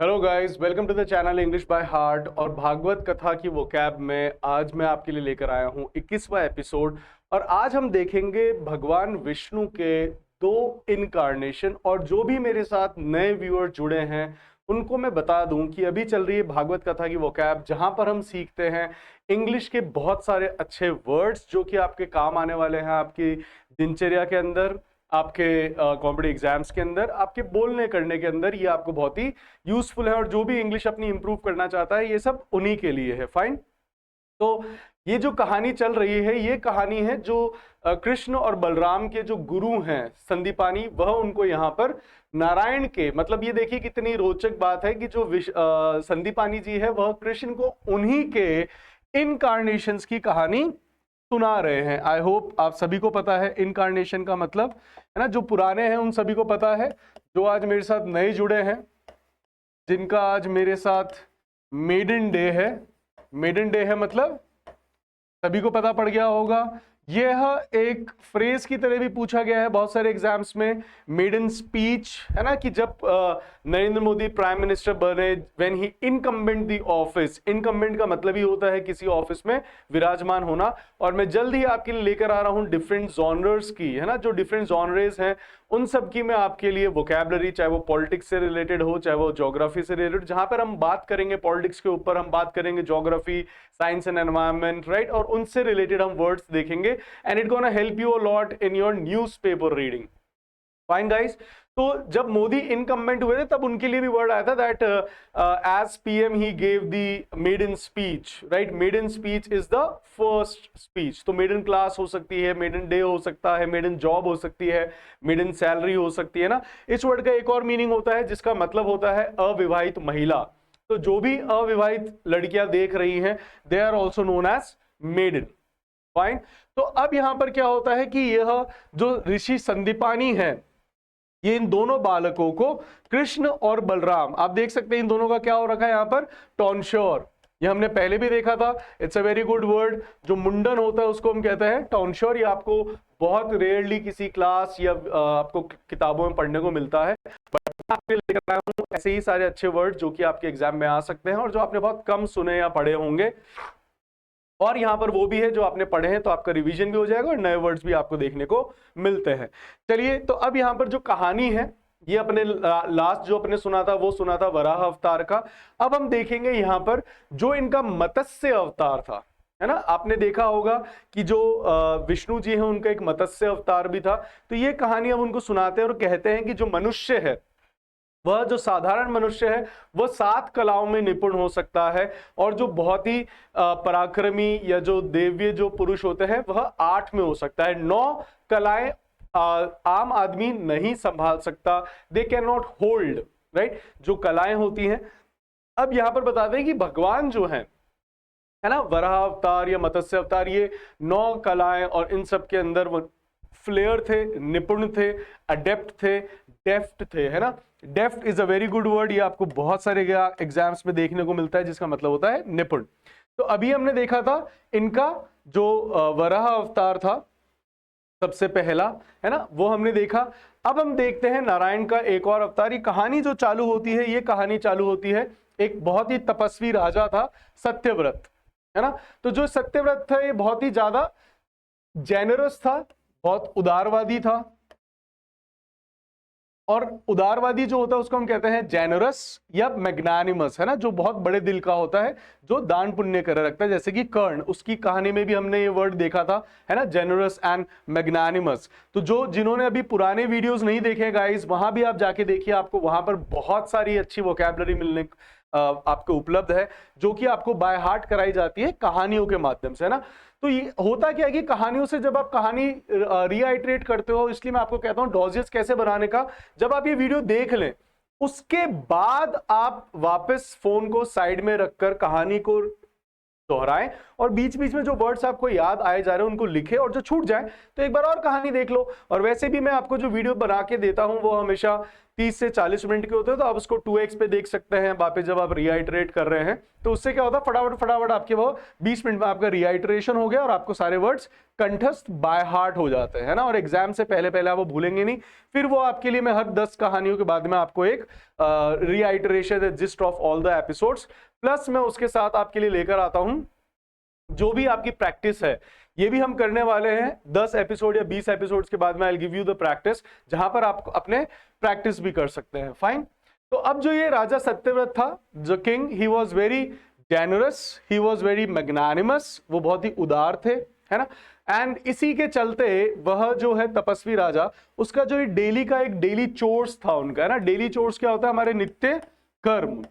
Hello guys, welcome to the channel English by heart. और भागवत कथा की वोकैब में आज मैं आपके लिए लेकर आया हूं 21वां एपिसोड। और आज हम देखेंगे भगवान विष्णु के दो इनकारनेशन। और जो भी मेरे साथ नए व्यूअर जुड़े हैं उनको मैं बता दूं कि अभी चल रही है भागवत कथा की वोकैब, जहां पर हम सीखते हैं इंग्लिश के बहुत सारे अच्छे वर्ड्स जो कि आपके काम आने वाले हैं आपकी दिनचर्या के अंदर, आपके कॉम्पिटिटिव एग्जाम्स के अंदर, आपके बोलने करने के अंदर। ये आपको बहुत ही यूजफुल है और जो भी इंग्लिश अपनी इंप्रूव करना चाहता है ये सब उन्हीं के लिए है। फाइन। तो ये जो कहानी चल रही है ये कहानी है जो कृष्ण और बलराम के जो गुरु हैं संदीपानी, वह उनको यहाँ पर नारायण के, मतलब ये देखिए कितनी रोचक बात है कि जो संदीपानी जी है वह कृष्ण को उन्हीं के इनकारनेशंस की कहानी सुना रहे हैं। आई होप आप सभी को पता है इनकारनेशन का मतलब, है ना। जो पुराने हैं उन सभी को पता है, जो आज मेरे साथ नए जुड़े हैं, जिनका आज मेरे साथ मेडन डे है। मेडन डे है मतलब सभी को पता पड़ गया होगा। यह एक फ्रेज की तरह भी पूछा गया है बहुत सारे एग्जाम्स में, मेडन स्पीच, है ना। कि जब नरेंद्र मोदी प्राइम मिनिस्टर बने, when he incumbent the office. Incumbent का मतलब ही होता है किसी ऑफिस में विराजमान होना। और मैं जल्द ही आपके लिए लेकर आ रहा हूं डिफरेंट जॉनर्स की, है ना, जो डिफरेंट जॉनरेज हैं उन सब की मैं आपके लिए वोकैबलरी, चाहे वो पॉलिटिक्स से रिलेटेड हो, चाहे वो ज्योग्राफी से रिलेटेड, जहां पर हम बात करेंगे पॉलिटिक्स के ऊपर, हम बात करेंगे geography, science and environment, right, और उनसे रिलेटेड हम वर्ड्स देखेंगे and it gonna help you a lot in your newspaper reading. Fine guys. तो जब मोदी इनकम्बेंट हुए थे तब उनके लिए भी वर्ड आया था that as PM he gave the maiden speech, right. Maiden speech is the first speech. तो मेडन क्लास हो सकती है, मेडन डे हो सकता है, मेडन जॉब हो सकती है, मेडन सैलरी हो सकती है ना। इस वर्ड का एक और मीनिंग होता है जिसका मतलब होता है अविवाहित महिला। तो जो भी अविवाहित लड़कियां देख रही हैं they are also known as maiden. Fine. तो अब यहां पर क्या होता है कि यह जो ऋषि संदीपानी है ये इन दोनों बालकों को, कृष्ण और बलराम, आप देख सकते हैं इन दोनों का क्या हो रखा है यहाँ पर, टॉन्श्योर। ये हमने पहले भी देखा था। It's a very good word. जो मुंडन होता है उसको हम कहते हैं टॉन्श्योर। ये आपको बहुत रेयरली किसी क्लास या आपको किताबों में पढ़ने को मिलता है, बट आपके लेकर आया हूं ऐसे ही सारे अच्छे वर्ड जो कि आपके एग्जाम में आ सकते हैं और जो आपने बहुत कम सुने या पढ़े होंगे। और यहां पर वो भी है जो आपने पढ़े हैं, तो आपका रिवीजन भी हो जाएगा और नए वर्ड्स भी आपको देखने को मिलते हैं। चलिए, तो अब यहां पर जो कहानी है ये अपने लास्ट जो अपने सुना था वो सुना था वराह अवतार का। अब हम देखेंगे यहां पर जो इनका मत्स्य अवतार था, है ना। आपने देखा होगा कि जो विष्णु जी हैं उनका एक मत्स्य अवतार भी था। तो ये कहानी हम उनको सुनाते हैं और कहते हैं कि जो मनुष्य है, वह जो साधारण मनुष्य है वह 7 कलाओं में निपुण हो सकता है, और जो बहुत ही पराक्रमी या जो देव्य जो पुरुष होते हैं वह 8 में हो सकता है। 9 कलाएं आम आदमी नहीं संभाल सकता, they can not hold, right, जो कलाएं होती हैं। अब यहां पर बताते हैं कि भगवान जो है ना, वराह अवतार या मत्स्य अवतार, ये 9 कलाएं और इन सब के अंदर वो फ्लेयर थे, निपुण थे, अडेप्ट थे, डेफ्ट थे, है ना। Deft is a very good word. ये आपको बहुत सारे एग्जाम्स में देखने को मिलता है जिसका मतलब होता है निपुण। तो अभी हमने देखा था इनका जो वराह अवतार था सबसे पहला, है ना, वो हमने देखा। अब हम देखते हैं नारायण का एक और अवतार। ये कहानी जो चालू होती है, ये कहानी चालू होती है, एक बहुत ही तपस्वी राजा था सत्यव्रत, है ना। तो जो सत्यव्रत था ये बहुत ही ज्यादा जेनरस था, बहुत उदारवादी था। और उदारवादी जो होता है उसको हम कहते हैं जेनरस या मैग्नानिमस, है ना, जो बहुत बड़े दिल का होता है, जो दान पुण्य कर रखता है। जैसे कि कर्ण, उसकी कहानी में भी हमने ये वर्ड देखा था, है ना, जेनरस एंड मैग्नानिमस। तो जो जिन्होंने अभी पुराने वीडियोस नहीं देखे गाइस, वहां भी आप जाके देखिए, आपको वहां पर बहुत सारी अच्छी वोकैबुलरी मिलने आपको उपलब्ध है, जो कि आपको बाय हार्ट कराई जाती है कहानियों के माध्यम से, है ना। तो ये होता क्या है कि कहानियों से जब आप कहानी रीआइटरेट करते हो, इसलिए मैं आपको कहता हूं डॉजेस कैसे बनाने का, जब आप ये वीडियो देख लें उसके बाद आप वापस फोन को साइड में रखकर कहानी को दोहराएं और बीच बीच में जो वर्ड्स आपको याद आए जा रहे हैं उनको लिखे, और जो छूट जाए तो एक बार और कहानी देख लो। और वैसे भी मैं आपको जो वीडियो बना के देता हूं वो हमेशा 30 से 40 मिनट के होते हैं, तो आप उसको 2x पे देख सकते हैं वापस जब आप रीआइटरेट कर रहे हैं। तो उससे क्या होता है, फटाफट फटाफट आपके वो 20 मिनट में आपका रीआइटरेशन हो गया और आपको सारे वर्ड्स कंठस्थ बाय हार्ट हो जाते हैं ना, और एग्जाम से पहले पहले आप वो भूलेंगे नहीं। फिर वो आपके लिए मैं हर 10 कहानियों के बाद में आपको एक reiteration gist of all the episodes, plus मैं उसके साथ आपके लिए लेकर आता हूं जो भी आपकी प्रैक्टिस है। ये भी हम करने वाले हैं 10 एपिसोड या 20 एपिसोड्स के बाद में आई will give you the practice, जहां पर आप अपने प्रैक्टिस भी कर सकते हैं। फाइन। तो अब जो ये राजा सत्यव्रत था, जो king, he was very generous, he was very magnanimous, वो बहुत ही उदार थे, है ना। एंड इसी के चलते वह जो है तपस्वी राजा, उसका जो डेली का एक डेली चोर्स था उनका, है ना। डेली चोर्स क्या होता है, हमारे नित्य कर्म।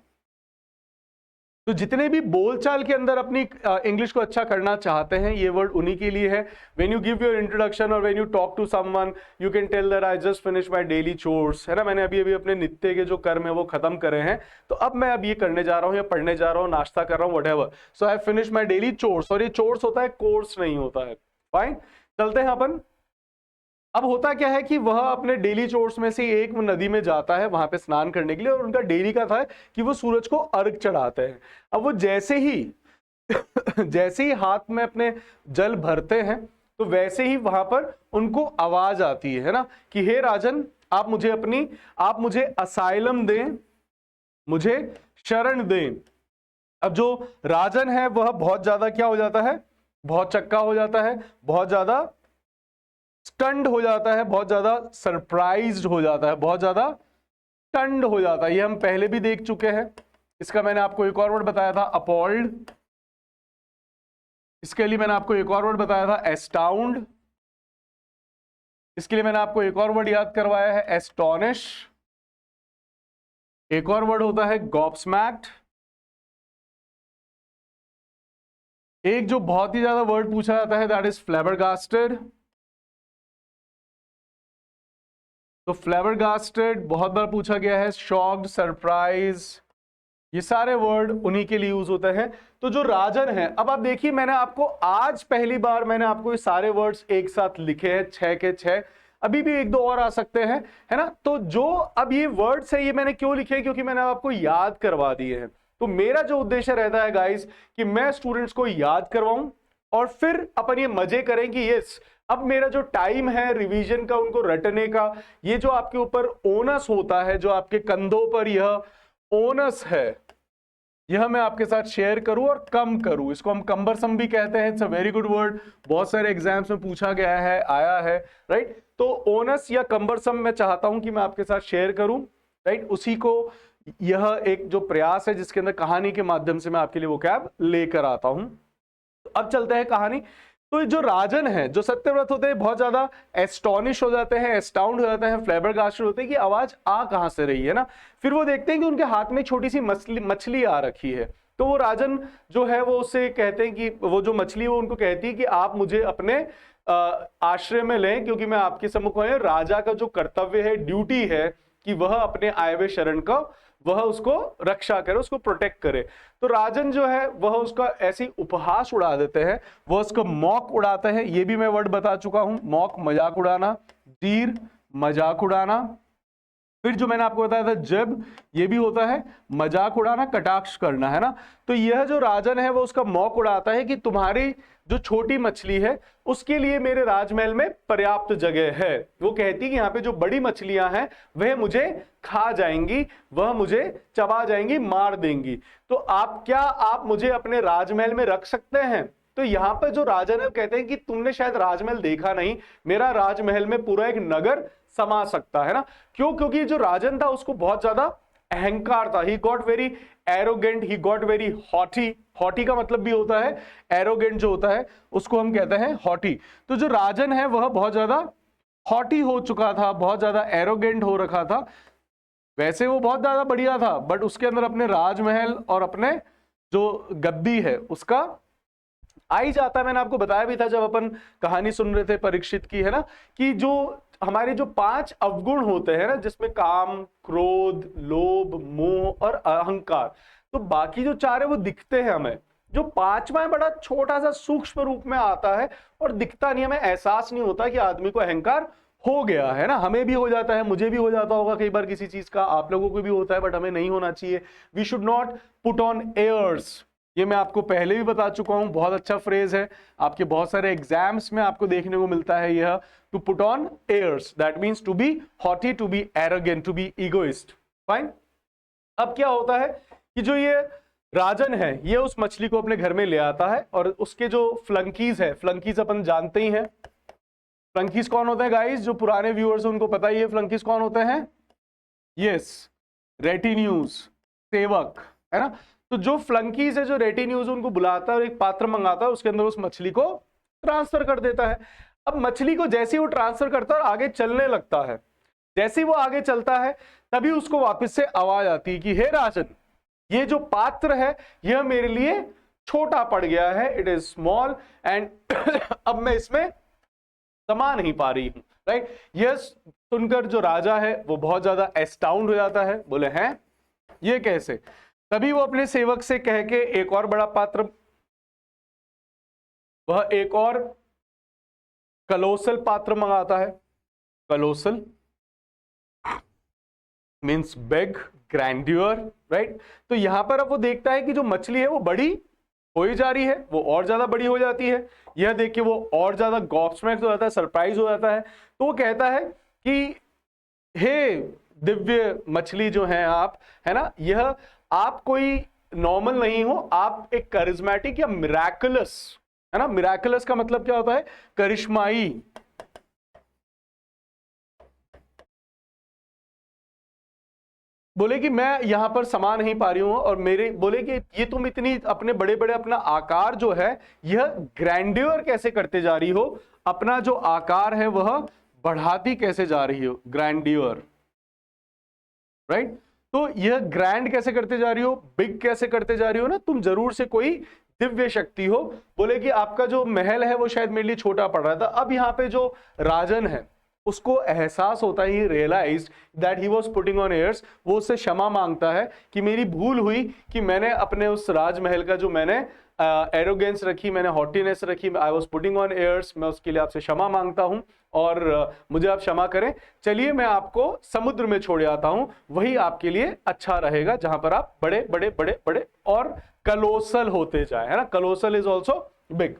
तो जितने भी बोलचाल के अंदर अपनी इंग्लिश को अच्छा करना चाहते हैं, ये वर्ड उन्हीं के लिए है। When you give your introduction और when you talk to someone, you can tell that I just finish my daily chores, है ना। मैंने अभी अभी अपने नित्य के जो कर्म है वो खत्म करे हैं, तो अब मैं अब ये करने जा रहा हूँ या पढ़ने जा रहा हूँ, नाश्ता कर रहा हूँ, whatever, so I finish my daily chores. और ये चोर्स होता है, कोर्स नहीं होता है। फाइन, चलते हैं अपन। अब होता क्या है कि वह अपने डेली चोर्स में से एक नदी में जाता है वहां पे स्नान करने के लिए, और उनका डेली का था कि वो सूरज को अर्घ चढ़ाते हैं। अब वो जैसे ही जैसे ही हाथ में अपने जल भरते हैं, तो वैसे ही वहां पर उनको आवाज आती है ना, कि हे राजन, आप मुझे असाइलम दें, मुझे शरण दें। अब जो राजन है वह बहुत ज्यादा क्या हो जाता है, बहुत चक्का हो जाता है, बहुत ज्यादा स्टंड हो जाता है, बहुत ज्यादा सरप्राइज्ड हो जाता है, बहुत ज्यादा स्टंड हो जाता है। ये हम पहले भी देख चुके हैं। इसका मैंने आपको एक और वर्ड बताया था, अपॉल्ड। इसके लिए मैंने आपको एक और वर्ड बताया था, एस्टाउंड। इसके लिए मैंने आपको एक और वर्ड याद करवाया है, एस्टोनिश। एक और वर्ड होता है गॉब्समैक्ड। एक जो बहुत ही ज्यादा वर्ड पूछा जाता है, दैट इज फ्लैबरगास्टेड। तो फ्लैबरगास्टेड बहुत बार पूछा गया है, शॉक्ड, सरप्राइज, ये सारे वर्ड उन्हीं के लिए यूज होते हैं। तो जो राजन है, अब आप देखिए, मैंने आपको आज पहली बार मैंने आपको ये सारे वर्ड्स एक साथ लिखे हैं, 6 के 6, अभी भी एक दो और आ सकते हैं, है ना। तो जो अब ये वर्ड्स है, ये मैंने क्यों लिखे, क्योंकि मैंने आपको याद करवा दिए हैं। तो मेरा जो उद्देश्य रहता है गाइस, कि मैं स्टूडेंट्स को याद करवाऊं और फिर अपन ये मजे करें कि यस, अब मेरा जो टाइम है रिवीजन का, उनको रटने का, ये जो आपके ऊपर ओनस होता है, जो आपके कंधों पर यह ओनस है, यह मैं आपके साथ शेयर करूं और कम करूं। इसको हम कंबरसम भी कहते हैं। It's a very good word, बहुत सारे एग्जाम्स में पूछा गया है, आया है, राइट। तो ओनस या कंबरसम मैं चाहता हूं कि मैं आपके साथ शेयर करूं, राइट। उसी को, यह एक जो प्रयास है जिसके अंदर कहानी के माध्यम से मैं आपके लिए वोकैब लेकर आता हूं। तो अब चलते हैं कहानी। तो जो राजन है, जो सत्यव्रत होते हैं, बहुत ज्यादा एस्टॉनिश हो जाते हैं, एस्टाउंड हो जाते हैं, फ्लैबरगास्टेड होते हैं कि आवाज आ कहां से रही है ना। फिर वो देखते हैं कि उनके हाथ में छोटी सी मछली आ रखी है। तो वो राजन जो है वो उससे कहते हैं कि वो जो मछली है वो उनको कहती है कि आप मुझे अपने आश्रय में लें, क्योंकि मैं आपके सम्मुख हूं। राजा का जो कर्तव्य है, ड्यूटी है, कि वह अपने आए हुए शरण का वह उसको रक्षा करे, उसको प्रोटेक्ट करे। तो राजन जो है वह उसका ऐसी उपहास उड़ा देते हैं, वह उसको मॉक उड़ाते हैं। ये भी मैं वर्ड बता चुका हूं, मॉक, मजाक उड़ाना, जीर, मजाक उड़ाना। फिर जो मैंने आपको बताया था जब, ये भी होता है मजाक उड़ाना, कटाक्ष करना, है ना। तो यह जो राजन है वो उसका मौक उड़ाता है कि तुम्हारी जो छोटी मछली है उसके लिए मेरे राजमहल में पर्याप्त जगह है। वो कहती है कि यहाँ पे जो बड़ी मछलियां हैं वह मुझे खा जाएंगी, वह मुझे चबा जाएंगी, मार देंगी। तो आप मुझे अपने राजमहल में रख सकते हैं। तो यहाँ पर जो राजन है कहते हैं कि तुमने शायद राजमहल देखा नहीं, मेरा राजमहल में पूरा एक नगर समा सकता है ना। क्यों? क्योंकि जो राजन था उसको बहुत ज्यादा अहंकार था। He got very arrogant, he got very haughty. Haughty का मतलब भी होता है एरोगेंट, जो होता है उसको हम कहते हैं हॉटी। तो जो राजन है वह बहुत ज्यादा हॉटी हो चुका था, बहुत ज्यादा एरोगेंट हो रखा था। वैसे वो बहुत ज्यादा बढ़िया था, बट उसके अंदर अपने राजमहल और अपने जो गद्दी है उसका आ ही जाता है। मैंने आपको बताया भी था जब अपन कहानी सुन रहे थे परीक्षित की, है ना, कि जो हमारे जो 5 अवगुण होते हैं ना, जिसमें काम, क्रोध, लोभ, मोह और अहंकार, तो बाकी जो 4 है वो दिखते हैं हमें। जो 5वां है बड़ा छोटा सा सूक्ष्म रूप में आता है और दिखता नहीं, हमें एहसास नहीं होता कि आदमी को अहंकार हो गया है ना, हमें भी हो जाता है, मुझे भी हो जाता होगा कई बार किसी चीज का, आप लोगों को भी होता है, बट हमें नहीं होना चाहिए। We should not put on airs, ये मैं आपको पहले भी बता चुका हूं, बहुत अच्छा फ्रेज है, आपके बहुत सारे एग्जाम्स में आपको देखने को मिलता है यह, to put on airs, that means to be haughty, to be arrogant, to be egoist. Fine. अब क्या होता है कि जो ये राजन है, ये उस मछली को अपने घर में ले आता है, और उसके जो फ्लंकीज है, फ्लंकीज अपन जानते ही हैं, फ्लंकीज कौन होते हैं गाइस, जो पुराने व्यूअर्स हैं उनको पता ही है फ्लंकीज कौन होते हैं, यस, रेटिन्यूज, सेवक, है ना। तो जो फ्लंकीज है, जो रेटिन्यूज, उनको बुलाता है और एक पात्र मंगाता है, उसके अंदर उस मछली को ट्रांसफर कर देता है। अब मछली को जैसे ही वो ट्रांसफर करता है और आगे चलने लगता है, जैसे ही वो आगे चलता है तभी उसको वापस से आवाज आती है कि हे राजन, ये जो पात्र है यह मेरे लिए छोटा पड़ गया है, इट इज स्मॉल एंड अब मैं इसमें समा नहीं पा रही हूं, राइट। यह सुनकर जो राजा है वो बहुत ज्यादा एस्टाउंड हो जाता है, बोले हैं ये कैसे। तभी वो अपने सेवक से कह के एक और बड़ा पात्र, वह एक और कलोसल पात्र मंगाता है। कलोसल मीन्स बिग, ग्रैंड्योर, राइट। तो यहां पर अब वो देखता है कि जो मछली है वो बड़ी हो ही जा रही है, वो और ज्यादा बड़ी हो जाती है, यह देख के वो और ज्यादा गॉबस्मैक्ड हो जाता है, सरप्राइज हो जाता है। तो वो कहता है कि हे दिव्य मछली जो है आप, है ना, यह आप कोई नॉर्मल नहीं हो, आप एक करिश्मेटिक या मिराकुलस, है ना। मिराकुलस का मतलब क्या होता है, करिश्माई। बोले कि मैं यहां पर समा नहीं पा रही हूं, और मेरे बोले कि ये तुम इतनी अपने बड़े बड़े अपना आकार जो है, यह ग्रैंड्योर कैसे करते जा रही हो, अपना जो आकार है वह बढ़ाती कैसे जा रही हो, ग्रैंड्योर, राइट। तो यह ग्रैंड कैसे करते जा रही हो, बिग कैसे करते जा रही हो ना, तुम जरूर से कोई दिव्य शक्ति हो। बोले कि आपका जो महल है वो शायद मेरे लिए छोटा पड़ रहा था। अब यहाँ पे जो राजन है उसको एहसास होता है, he realised that he was putting on airs, वो उससे क्षमा मांगता है कि मेरी भूल हुई कि मैंने अपने उस राजमहल का जो मैंने एरोगेंस रखी, मैंने हॉटीनेस रखी, I was putting on airs, मैं उसके लिए आपसे क्षमा मांगता हूं और मुझे आप क्षमा करें। चलिए मैं आपको समुद्र में छोड़ आता हूं, वही आपके लिए अच्छा रहेगा, जहां पर आप बड़े बड़े बड़े बड़े और कलोसल होते जाए, है ना। कलोसल इज ऑल्सो बिग।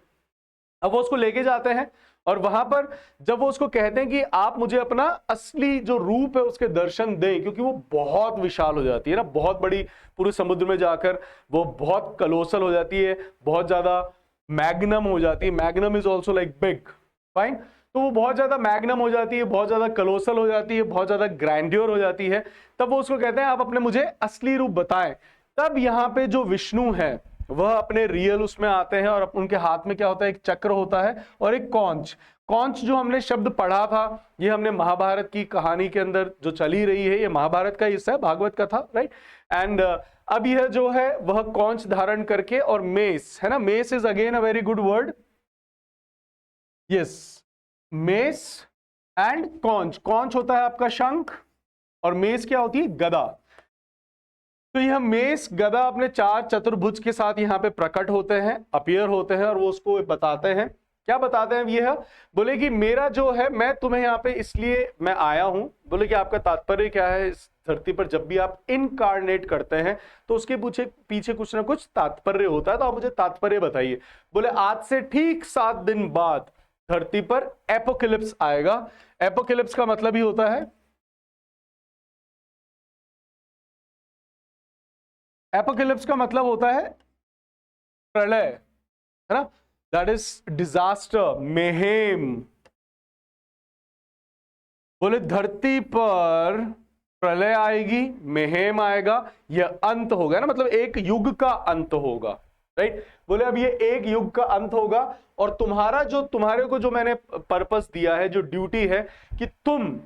अब वो उसको लेके जाते हैं और वहां पर जब वो उसको कहते हैं कि आप मुझे अपना असली जो रूप है उसके दर्शन दें, क्योंकि वो बहुत विशाल हो जाती है ना, बहुत बड़ी, पूरे समुद्र में जाकर वो बहुत कलोसल हो जाती है, बहुत ज्यादा मैग्नम हो जाती है। Magnum is also like big, fine. तो वो बहुत ज्यादा मैग्नम हो जाती है, बहुत ज्यादा कलोसल हो जाती है, बहुत ज्यादा ग्रैंड्योर हो जाती है। तब वो उसको कहते हैं आप अपने मुझे असली रूप बताएं। तब यहाँ पे जो विष्णु है वह अपने रियल उसमें आते हैं, और उनके हाथ में क्या होता है, एक चक्र होता है और एक कौंच। कौंच जो हमने शब्द पढ़ा था, ये हमने महाभारत की कहानी के अंदर जो चली रही है, ये महाभारत का हिस्सा है, भागवत कथा, राइट। एंड अब यह जो है वह कौंच धारण करके, और मेस, है ना, mess is again a very good word, yes, mess and कौंच। कौंच होता है आपका शंख और मेस क्या होती है, गदा। तो यह मेस गदा अपने चार चतुर्भुज के साथ यहाँ पे प्रकट होते हैं, अपीयर होते हैं, और वो उसको बताते हैं, क्या बताते हैं, ये है बोले कि मेरा जो है, मैं तुम्हें यहाँ पे इसलिए मैं आया हूं। बोले कि आपका तात्पर्य क्या है, इस धरती पर जब भी आप इनकार्नेट करते हैं तो उसके पीछे कुछ ना कुछ तात्पर्य होता है, तो आप मुझे तात्पर्य बताइए। बोले आज से ठीक 7 दिन बाद धरती पर एपोकलिप्स आएगा। एपोकलिप्स का मतलब ही होता है, एपोकलिप्स का मतलब होता है प्रलय, है ना, दैट इज डिजास्टर, मेहेम। बोले धरती पर प्रलय आएगी, मेहेम आएगा, यह अंत होगा ना, मतलब एक युग का अंत होगा, राइट। बोले अब ये एक युग का अंत होगा, और तुम्हारे को जो मैंने पर्पस दिया है, जो ड्यूटी है, कि तुम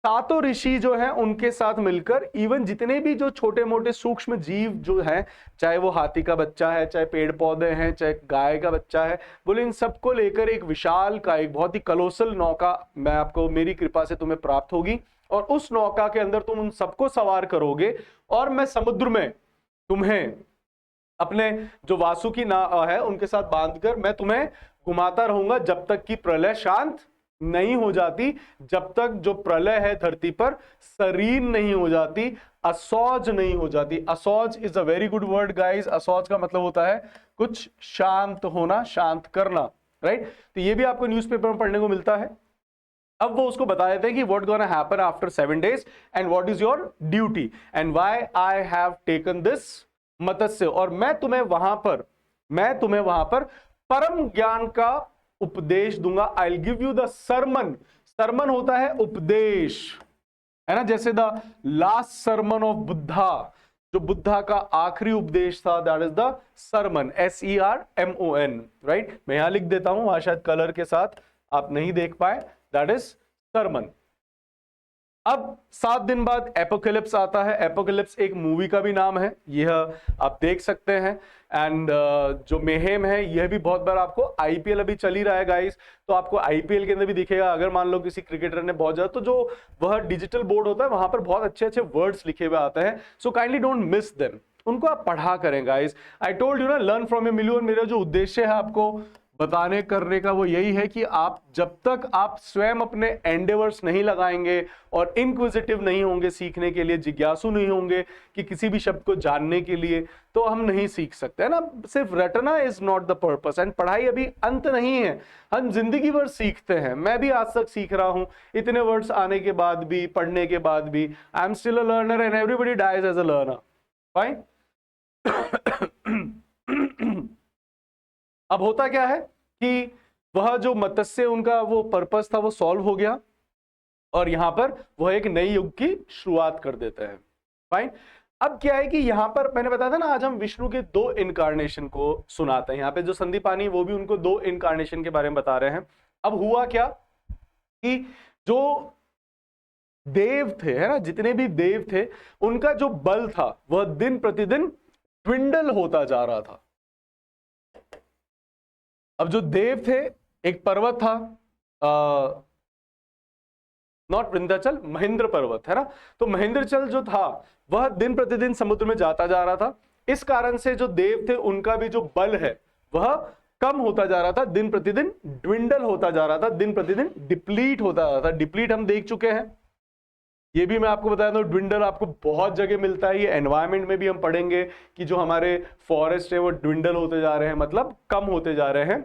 सातों ऋषि जो हैं उनके साथ मिलकर, इवन जितने भी जो छोटे मोटे सूक्ष्म जीव जो हैं, चाहे वो हाथी का बच्चा है, चाहे पेड़ पौधे हैं, चाहे गाय का बच्चा है, बोले इन सबको लेकर एक विशाल का, एक बहुत ही कलोसल नौका मैं आपको, मेरी कृपा से तुम्हें प्राप्त होगी, और उस नौका के अंदर तुम उन सबको सवार करोगे, और मैं समुद्र में तुम्हें अपने जो वासुकी ना है उनके साथ बांधकर मैं तुम्हें घुमाता रहूंगा जब तक कि प्रलय शांत नहीं हो जाती जब तक जो प्रलय है धरती पर शरीर नहीं हो जाती, असौज नहीं हो जाती। असौज is a very good word guys. असौज का मतलब होता है कुछ शांत होना, शांत करना, राइट। तो ये भी आपको न्यूज़पेपर में पढ़ने को मिलता है। अब वो उसको बता देते हैं कि what gonna happen after 7 days and what is your duty and why I have taken this मत्स्य। और मैं तुम्हें वहां पर परम ज्ञान का उपदेश दूंगा। I will give you the sermon. Sermon होता है उपदेश, है ना, जैसे the last sermon of Buddha, जो बुद्धा का आखिरी उपदेश था, that is the sermon, SERMON, right. मैं यहां लिख देता हूं, वहां शायद कलर के साथ आप नहीं देख पाए, दैट इज सरमन। अब 7 दिन बाद एपोकलिप्स आता है। एपोकलिप्स एक मूवी का भी नाम है, यह आप देख सकते हैं। एंड जो मेहेम है, यह भी बहुत बार आपको, IPL अभी चल ही रहा है गाइस, तो आपको IPL के अंदर भी दिखेगा। अगर मान लो किसी क्रिकेटर ने बहुत ज्यादा, तो जो वह डिजिटल बोर्ड होता है वहां पर बहुत अच्छे अच्छे वर्ड्स लिखे हुए आते हैं। So kindly don't miss them, उनको आप पढ़ा करें गाइस। आई टोल्ड यू ना, लर्न फ्रॉम ए मिलियन। मेरा जो उद्देश्य है आपको बताने करने का वो यही है कि आप जब तक आप स्वयं अपने एंडेवर्स नहीं लगाएंगे और इनक्विजिटिव नहीं होंगे सीखने के लिए, जिज्ञासु नहीं होंगे कि किसी भी शब्द को जानने के लिए, तो हम नहीं सीख सकते, है ना। सिर्फ रटना is not the purpose. And पढ़ाई अभी अंत नहीं है, हम जिंदगी भर सीखते हैं। मैं भी आज तक सीख रहा हूं, इतने वर्ड्स आने के बाद भी, पढ़ने के बाद भी। I am still a learner and everybody dies as a learner, fine. अब होता क्या है कि वह जो मत्स्य, उनका वो पर्पस था, वो सॉल्व हो गया और यहां पर वह एक नई युग की शुरुआत कर देते हैं, फाइन। अब क्या है कि यहां पर मैंने बताया था ना, आज हम विष्णु के 2 इनकारनेशन को सुनाते हैं। यहां पे जो संदीपानी, वो भी उनको 2 इनकारनेशन के बारे में बता रहे हैं। अब हुआ क्या कि जो देव थे, है ना, जितने भी देव थे, उनका जो बल था वह दिन प्रतिदिन ट्विंडल होता जा रहा था। अब जो देव थे, एक पर्वत था, नॉट विंध्याचल, महेंद्र पर्वत, है ना। तो महेंद्रचल जो था वह दिन प्रतिदिन समुद्र में जाता जा रहा था। इस कारण से जो देव थे, उनका भी जो बल है वह कम होता जा रहा था, दिन प्रतिदिन ड्विंडल होता जा रहा था, दिन प्रतिदिन डिप्लीट होता जा रहा था। डिप्लीट हम देख चुके हैं, ये भी मैं आपको बताया था। ड्विंडल आपको बहुत जगह मिलता है, ये एनवायरमेंट में भी हम पढ़ेंगे कि जो हमारे फॉरेस्ट है वो ड्विंडल होते जा रहे हैं, मतलब कम होते जा रहे हैं।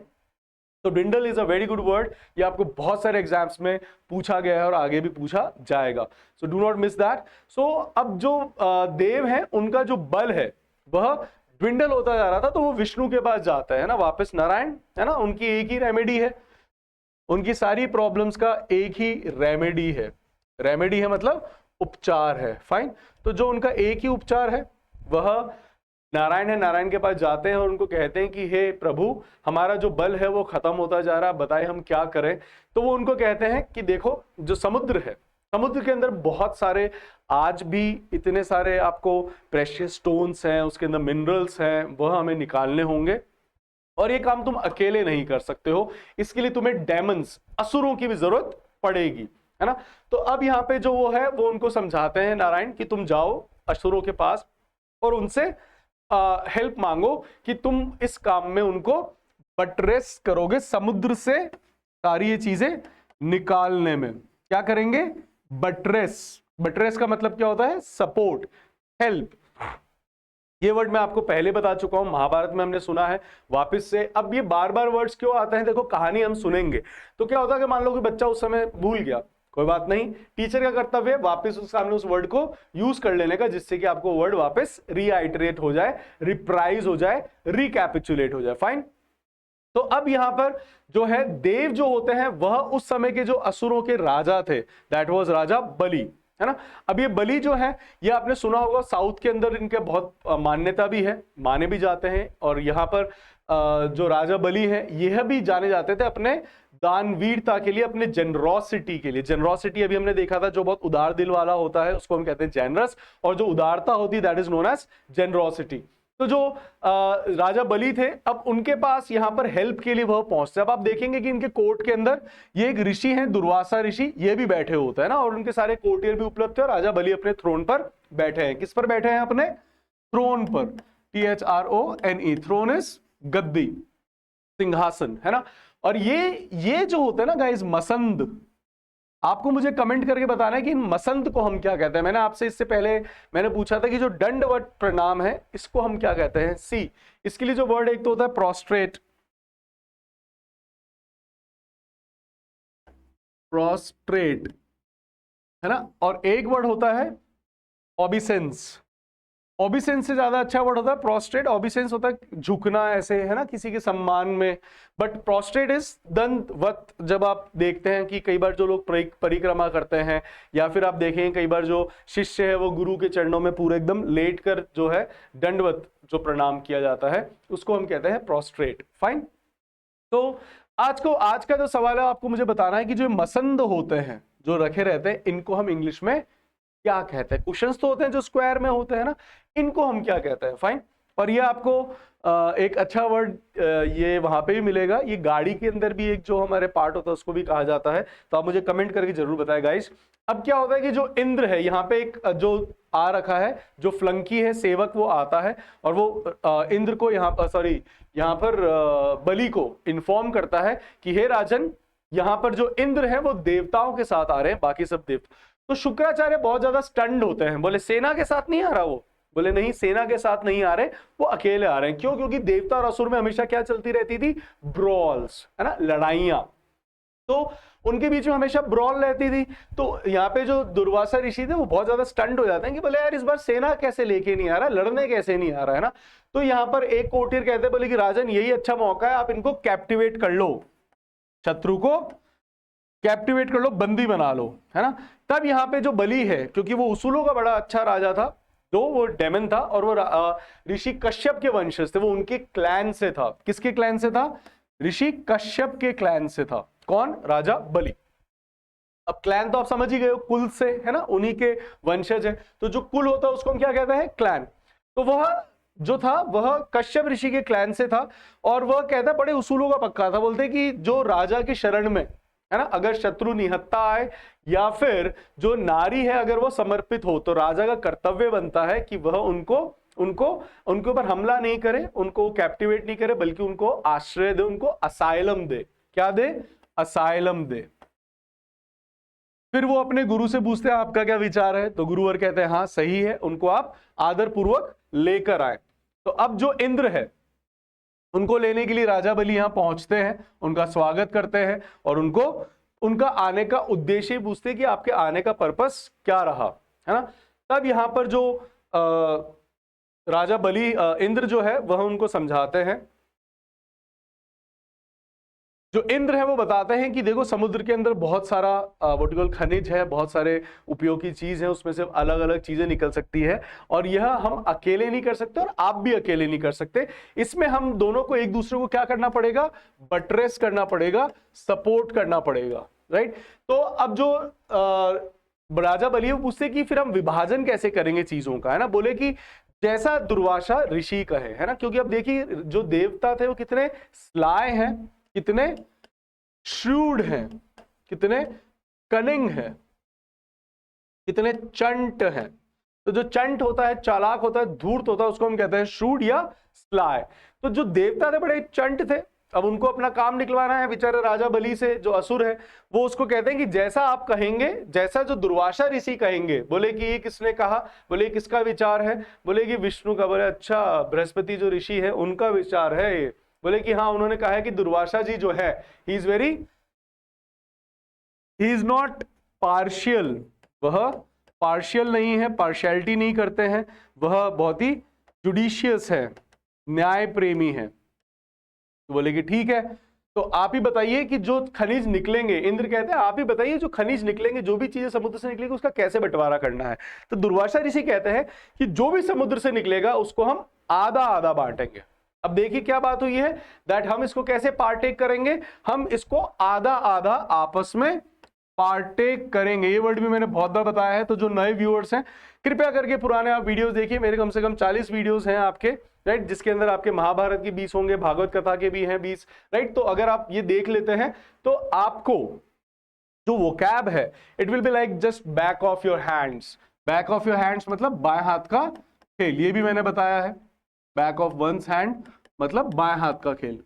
तो dwindle is a very good word, ये आपको बहुत सारे एग्जाम्स में पूछा गया है और आगे भी पूछा जाएगा, so do not miss that. So अब जो देव है, उनका जो बल है वह ड्विंडल होता जा रहा था, तो वो विष्णु के पास जाता है ना, वापस नारायण, है ना। उनकी एक ही रेमेडी है, उनकी सारी प्रॉब्लम्स का एक ही रेमेडी है। रेमेडी है मतलब उपचार है, फाइन। तो जो उनका एक ही उपचार है वह नारायण है। नारायण के पास जाते हैं और उनको कहते हैं कि हे प्रभु, हमारा जो बल है वो खत्म होता जा रहा है, बताए हम क्या करें। तो वो उनको कहते हैं कि देखो, जो समुद्र है, समुद्र के अंदर बहुत सारे, आज भी इतने सारे आपको प्रेशियस स्टोन्स हैं, उसके अंदर मिनरल्स हैं, वह हमें निकालने होंगे। और ये काम तुम अकेले नहीं कर सकते हो, इसके लिए तुम्हें डेमंस, असुरों की भी जरूरत पड़ेगी, है ना। तो अब यहाँ पे जो वो है, वो उनको समझाते हैं नारायण कि तुम जाओ असुरों के पास और उनसे हेल्प मांगो कि तुम इस काम में उनको बटरेस करोगे, समुद्र से सारी ये चीजें निकालने में क्या करेंगे, बटरेस। बटरेस का मतलब क्या होता है, सपोर्ट, हेल्प। ये वर्ड मैं आपको पहले बता चुका हूं, महाभारत में हमने सुना है। वापस से अब ये बार बार वर्ड्स क्यों आते हैं, देखो कहानी हम सुनेंगे तो क्या होता है कि मान लो कि बच्चा उस समय भूल गया, कोई बात नहीं, टीचर का कर्तव्य है वापस उस सामने उस वर्ड को यूज कर लेने का, जिससे कि आपको वर्ड वापस रीआइटरेट हो जाए, रिप्राइज हो जाए, रिकैपिचुलेट हो जाए, फाइन। तो अब यहां पर जो है, देव जो होते हैं वह उस समय के जो असुरों के राजा थे, दैट वाज राजा बलि, है ना। अब ये बलि जो है, ये आपने सुना होगा, साउथ के अंदर इनके बहुत मान्यता भी है, माने भी जाते हैं। और यहाँ पर जो राजा बलि है, यह भी जाने जाते थे अपने दानवीरता के लिए, अपने जेनरोसिटी के लिए। जेनरोसिटी अभी हमने देखा था, जो बहुत उदार दिल वाला होता है उसको हम कहते हैं जेनरस, और जो उदारता होती है that is known as generosity. तो जो राजा बलि थे, अब उनके पास यहां पर हेल्प के लिए वह पहुंचते। अब आप देखेंगे कि इनके कोर्ट के अंदर ये एक ऋषि हैं, दुर्वासा ऋषि, ये भी बैठे होते हैं ना, और उनके सारे कोर्टियर भी उपलब्ध है। राजा बलि अपने थ्रोन पर बैठे हैं। किस पर बैठे हैं, अपने थ्रोन पर, THRONE, थ्रोन इज गद्दी, सिंहासन, है ना। और ये जो होता है ना गाइस मसंद, आपको मुझे कमेंट करके बताना है कि इन मसंद को हम क्या कहते हैं। मैंने आपसे इससे पहले मैंने पूछा था कि जो दंडवत प्रणाम है इसको हम क्या कहते हैं। सी, इसके लिए जो वर्ड एक तो होता है प्रोस्ट्रेट, प्रोस्ट्रेट है ना, और एक वर्ड होता है ओबिसेंस। ओबिसेंस से ज्यादा अच्छा वर्ड होता है प्रोस्ट्रेट। ओबिसेंस होता है झुकना ऐसे, है ना, किसी के सम्मान में, बट प्रोस्ट्रेट इज दंडवत। जब आप देखते हैं कि कई बार जो लोग परिक्रमा करते हैं, या फिर आप देखें कई बार जो शिष्य है वो गुरु के चरणों में पूरे एकदम लेट कर जो है दंडवत जो प्रणाम किया जाता है, उसको हम कहते हैं प्रोस्ट्रेट। फाइन। तो आज का जो सवाल है आपको मुझे बताना है कि जो मसंद होते हैं जो रखे रहते हैं, इनको हम इंग्लिश में क्या कहते हैं। क्वेश्चंस तो होते हैं जो स्क्वायर में होते हैं ना, इनको हम क्या कहते हैं। फाइन। और ये आपको एक अच्छा वर्ड ये वहां पे भी मिलेगा। ये गाड़ी के अंदर भी एक जो हमारे पार्ट होता है उसको भी कहा जाता है। तो आप मुझे कमेंट करके जरूर बताएं गाइस। अब क्या होता है कि जो इंद्र है, यहाँ पे एक जो आ रखा है, जो फ्लंकी है, सेवक, वो आता है और वो इंद्र को यहाँ पर बलि को इन्फॉर्म करता है कि हे राजन, यहाँ पर जो इंद्र है वो देवताओं के साथ आ रहे हैं, बाकी सब देवता। तो शुक्राचार्य बहुत ज्यादा स्टन्ड होते हैं, बोले सेना के साथ नहीं आ रहा वो, बोले नहीं सेना के साथ नहीं आ रहे, वो अकेले आ रहे हैं। क्यों? क्योंकि देवता और असुर में हमेशा क्या चलती रहती थी, ब्रॉल्स, है ना, लड़ाइयां। तो उनके बीच में हमेशा ब्रॉल रहती थी। तो यहाँ पे जो दुर्वासा ऋषि थे वो बहुत ज्यादा स्टंट हो जाते हैं कि बोले यार इस बार सेना कैसे लेके नहीं आ रहा, लड़ने कैसे नहीं आ रहा, है ना। तो यहाँ पर एक कोटिर कहते हैं, बोले कि राजन यही अच्छा मौका है, आप इनको कैप्टिवेट कर लो, शत्रु को कैप्टिवेट कर लो, बंदी बना लो, है ना। तब यहाँ पे जो बलि है, क्योंकि वो उसूलों का बड़ा अच्छा राजा था, तो वो डेमन था और वो ऋषि कश्यप के वंशज थे, वो उनके क्लैन से था। किसके क्लैन से था? ऋषि कश्यप के क्लैन से था। कौन? राजा बलि। अब क्लैन तो आप समझ ही गए हो, कुल से, है ना, उन्हीं के वंशज है। तो जो कुल होता है उसको हम क्या कहते हैं? क्लैन। तो वह जो था वह कश्यप ऋषि के क्लैन से था और वह कहता बड़े उसूलों का पक्का था। बोलते कि जो राजा की शरण में, है ना, अगर शत्रु निहत्ता आए या फिर जो नारी है अगर वो समर्पित हो, तो राजा का कर्तव्य बनता है कि वह उनके ऊपर हमला नहीं करे, उनको कैप्टिवेट नहीं करे, बल्कि उनको आश्रय दे, उनको असाइलम दे। क्या दे? असाइलम दे। फिर वो अपने गुरु से पूछते हैं आपका क्या विचार है, तो गुरुवर कहते हैं हाँ सही है, उनको आप आदर पूर्वक लेकर आए। तो अब जो इंद्र है उनको लेने के लिए राजा बलि यहां पहुंचते हैं, उनका स्वागत करते हैं और उनको उनका आने का उद्देश्य ही पूछते हैं कि आपके आने का पर्पस क्या रहा, है ना। तब यहां पर जो राजा बलि इंद्र जो है वह उनको समझाते हैं। जो इंद्र है वो बताते हैं कि देखो समुद्र के अंदर बहुत सारा वर्टिकल खनिज है, बहुत सारे उपयोगी चीज है, उसमें से अलग अलग चीजें निकल सकती है और यह हम अकेले नहीं कर सकते और आप भी अकेले नहीं कर सकते। इसमें हम दोनों को एक दूसरे को क्या करना पड़ेगा? बटरेस करना पड़ेगा, सपोर्ट करना पड़ेगा, राइट। तो अब जो राजा बलि पूछते कि फिर हम विभाजन कैसे करेंगे चीजों का, है ना। बोले कि जैसा दुर्वासा ऋषि कहे, है ना, क्योंकि अब देखिए जो देवता थे वो कितने स्लाय हैं, कितने श्रूड हैं, कितने कनिंग हैं, कितने चंट हैं। तो जो चंट होता है, चालाक होता है, धूर्त होता है, उसको हम कहते हैं श्रूड या स्लाय। तो जो देवता थे बड़े चंट थे, अब उनको अपना काम निकलवाना है बेचारे राजा बलि से, जो असुर है वो उसको कहते हैं कि जैसा आप कहेंगे, जैसा जो दुर्वासा ऋषि कहेंगे। बोले कि ये किसने कहा? बोले किसका विचार है? बोले कि विष्णु का। बोले अच्छा, बृहस्पति जो ऋषि है उनका विचार है ये। बोले कि हाँ, उन्होंने कहा है कि दुर्वासा जी जो है ही इज नॉट पार्शियल, वह पार्शियल नहीं है, पार्शियलिटी नहीं करते हैं, वह बहुत ही जुडिशियस है, न्याय प्रेमी है। तो बोले कि ठीक है, तो आप ही बताइए कि जो खनिज निकलेंगे, इंद्र कहते हैं आप ही बताइए जो खनिज निकलेंगे, जो भी चीजें समुद्र से निकलेगी उसका कैसे बंटवारा करना है। तो दुर्वासा ऋषि कहते हैं कि जो भी समुद्र से निकलेगा उसको हम आधा आधा बांटेंगे। अब देखिए क्या बात हुई है, दैट हम इसको कैसे पार्टेक करेंगे? हम इसको आधा आधा आपस में पार्टेक करेंगे। ये वर्ड भी मैंने बहुत बार बताया है, तो जो नए व्यूअर्स हैं कृपया करके पुराने आप वीडियोस देखिए। मेरे कम से कम 40 वीडियोस हैं आपके, राइट, जिसके अंदर आपके महाभारत की 20 होंगे, भागवत कथा के भी हैं 20, राइट। तो अगर आप ये देख लेते हैं तो आपको जो वोकैब है it will be like just back of your hands. Back of your hands मतलब बाएं हाथ का खेल, ये भी मैंने बताया है। बैक ऑफ वंस हैंड मतलब बाएं हाथ का खेल।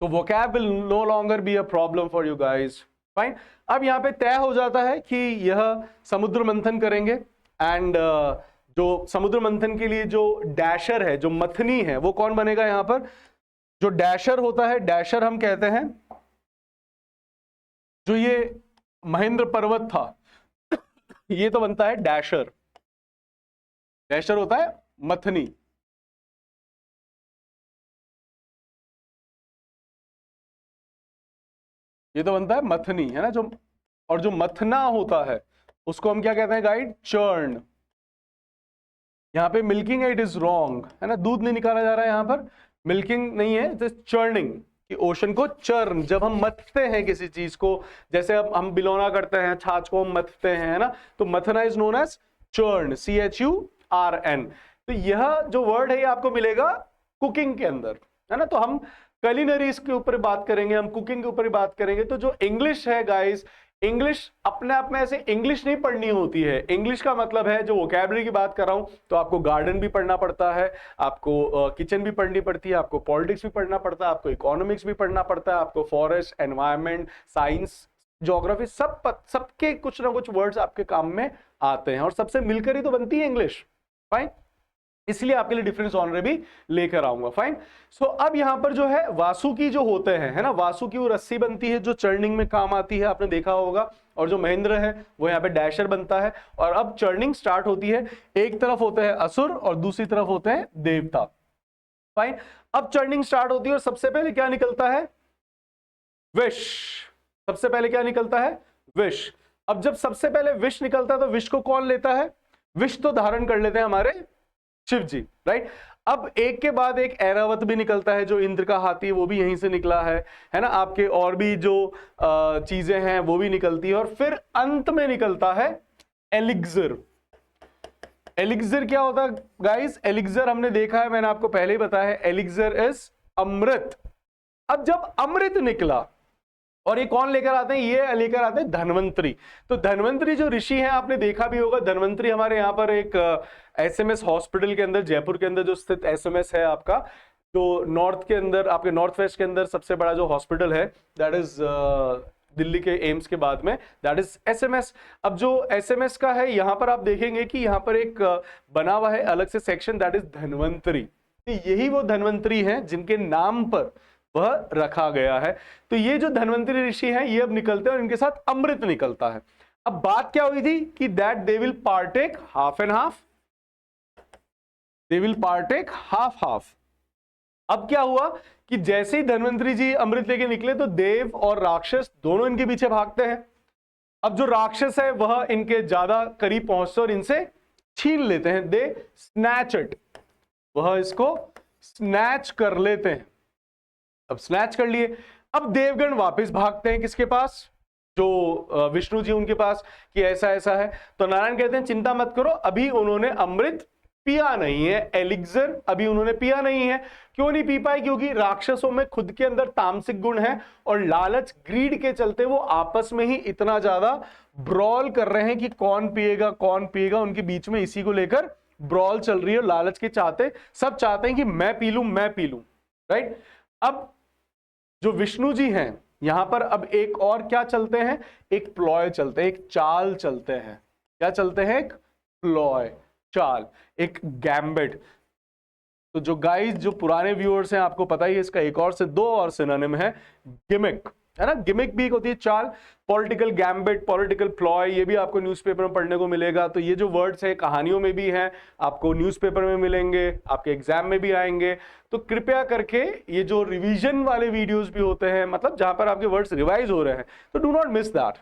तो vocab will no longer be a problem for you guys. Fine. अब यहाँ पे तय हो जाता है कि यह समुद्र मंथन करेंगे एंड जो समुद्र मंथन के लिए जो डैशर है, जो मथनी है, वो कौन बनेगा यहाँ पर? जो डैशर होता है, डैशर हम कहते हैं जो ये महेंद्र पर्वत था, ये तो बनता है डैशर। डैशर होता है मथनी। ये तो बनता है मथनी, है ना, जो और जो मथना होता है उसको हम क्या कहते हैं गाइड? चर्न। यहाँ पे मिल्किंग है, इट इज रॉन्ग, है ना, दूध नहीं निकाला जा रहा है यहाँ पर, मिल्किंग नहीं है, इट इज चर्निंग, कि ओशन को चर्न, जब हम मथते हैं किसी चीज को, जैसे अब हम बिलोना करते हैं, छाछ को हम मथते हैं, है ना, तो मथना is known as churn, CHURN। तो यह जो वर्ड है ये आपको मिलेगा कुकिंग के अंदर, है ना। तो हम कलिनरीज के ऊपर बात करेंगे, हम कुकिंग के ऊपर बात करेंगे। तो जो इंग्लिश है गाइस, इंग्लिश अपने आप में ऐसे इंग्लिश नहीं पढ़नी होती है। इंग्लिश का मतलब है, जो वोकैबुलरी की बात कर रहा हूं, तो आपको गार्डन भी पढ़ना पड़ता है, आपको किचन भी पढ़नी पड़ती है, आपको पॉलिटिक्स भी पढ़ना पड़ता है, आपको इकोनॉमिक्स भी पढ़ना पड़ता है, आपको फॉरेस्ट, एनवायरमेंट, साइंस, ज्योग्राफी, सबके कुछ ना कुछ वर्ड्स आपके काम में आते हैं और सबसे मिलकर ही तो बनती है इंग्लिश। फाइन, इसलिए आपके लिए डिफरेंस ऑनर भी लेकर आऊंगा। फाइन। सो अब यहां पर जो है वासुकी जो होते हैं, है ना, वासुकी वो रस्सी बनती है जो चर्निंग में काम आती है, आपने देखा होगा। और जो महेंद्र है वो यहाँ पे डैशर बनता है। और अब चर्निंग स्टार्ट होती है, एक तरफ होते हैं असुर और दूसरी तरफ होते हैं देवता। फाइन। अब चर्निंग स्टार्ट होती है और सबसे पहले क्या निकलता है? विष। सबसे पहले क्या निकलता है? विष। अब जब सबसे पहले विष निकलता है तो विष को कौन लेता है? विष तो धारण कर लेते हैं हमारे शिव जी, राइट। अब एक के बाद एक ऐरावत भी निकलता है, जो इंद्र का हाथी, वो भी यहीं से निकला है ना। आपके और भी जो चीजें हैं वो भी निकलती है और फिर अंत में निकलता है एलिक्सर। एलिक्सर क्या होता है गाइस? एलिक्सर हमने देखा है, मैंने आपको पहले ही बताया है, एलिक्सर इज अमृत। अब जब अमृत निकला, और ये कौन लेकर आते हैं? ये लेकर आते हैं धन्वंतरी। तो धन्वंतरी जो ऋषि हैं, आपने देखा भी होगा, धन्वंतरी हमारे यहाँ पर एक SMS हॉस्पिटल के अंदर, जयपुर के अंदर जो स्थित SMS है आपका, जो नॉर्थ के अंदर, आपके नॉर्थ वेस्ट के अंदर सबसे बड़ा जो हॉस्पिटल है, दैट इज दिल्ली के एम्स के बाद में, दैट इज SMS। अब जो SMS का है, यहां पर आप देखेंगे कि यहां पर एक बना हुआ है अलग से सेक्शन, दैट इज धन्वंतरी। यही वो धन्वंतरी हैं जिनके नाम पर वह रखा गया है। तो ये जो धन्वंतरी ऋषि हैं, ये अब निकलते हैं और इनके साथ अमृत निकलता है। अब बात क्या हुई थी कि that they will partake half and half, they will partake half half. अब क्या हुआ कि जैसे ही धन्वंतरी जी अमृत लेके निकले तो देव और राक्षस दोनों इनके पीछे भागते हैं। अब जो राक्षस है वह इनके ज्यादा करीब पहुंचते और इनसे छीन लेते हैं, दे स्नैच इट, वह इसको स्नैच कर लेते हैं। अब स्नैच कर लिए, अब देवगण वापस भागते हैं किसके पास? जो विष्णु जी उनके पास, कि ऐसा ऐसा है। तो नारायण कहते हैं चिंता मत करो, अभी उन्होंने अमृत पिया नहीं है, एलिक्सर अभी उन्होंने पिया नहीं है। क्यों नहीं पी पाए? क्योंकि राक्षसों में खुद के अंदर तामसिक गुण है और लालच, ग्रीड के चलते वो आपस में ही इतना ज्यादा ब्रॉल कर रहे हैं कि कौन पिएगा कौन पिएगा, उनके बीच में इसी को लेकर ब्रॉल चल रही है। लालच के चाहते, सब चाहते हैं कि मैं पी लूं, मैं पी लूं, राइट। अब जो विष्णु जी हैं यहां पर अब एक और क्या चलते हैं? एक प्लॉय चलते हैं, एक चाल चलते हैं। क्या चलते हैं? एक प्लॉय, चाल, एक गैम्बिट। तो जो गाइस, जो पुराने व्यूअर्स हैं, आपको पता ही है, इसका एक और से दो और सिनोनिम है, गिमिक, है ना। गिमिक भी एक होती है चाल, पॉलिटिकल गैम्बिट, पॉलिटिकल प्लॉय, ये भी आपको न्यूज़पेपर में पढ़ने को मिलेगा। तो ये जो वर्ड्स है कहानियों में भी हैं, आपको न्यूज़पेपर में मिलेंगे, आपके एग्जाम में भी आएंगे। तो कृपया करके ये जो रिवीजन वाले वीडियोस भी होते हैं, मतलब जहां पर आपके वर्ड्स रिवाइज हो रहे हैं, तो डू नॉट मिस दैट।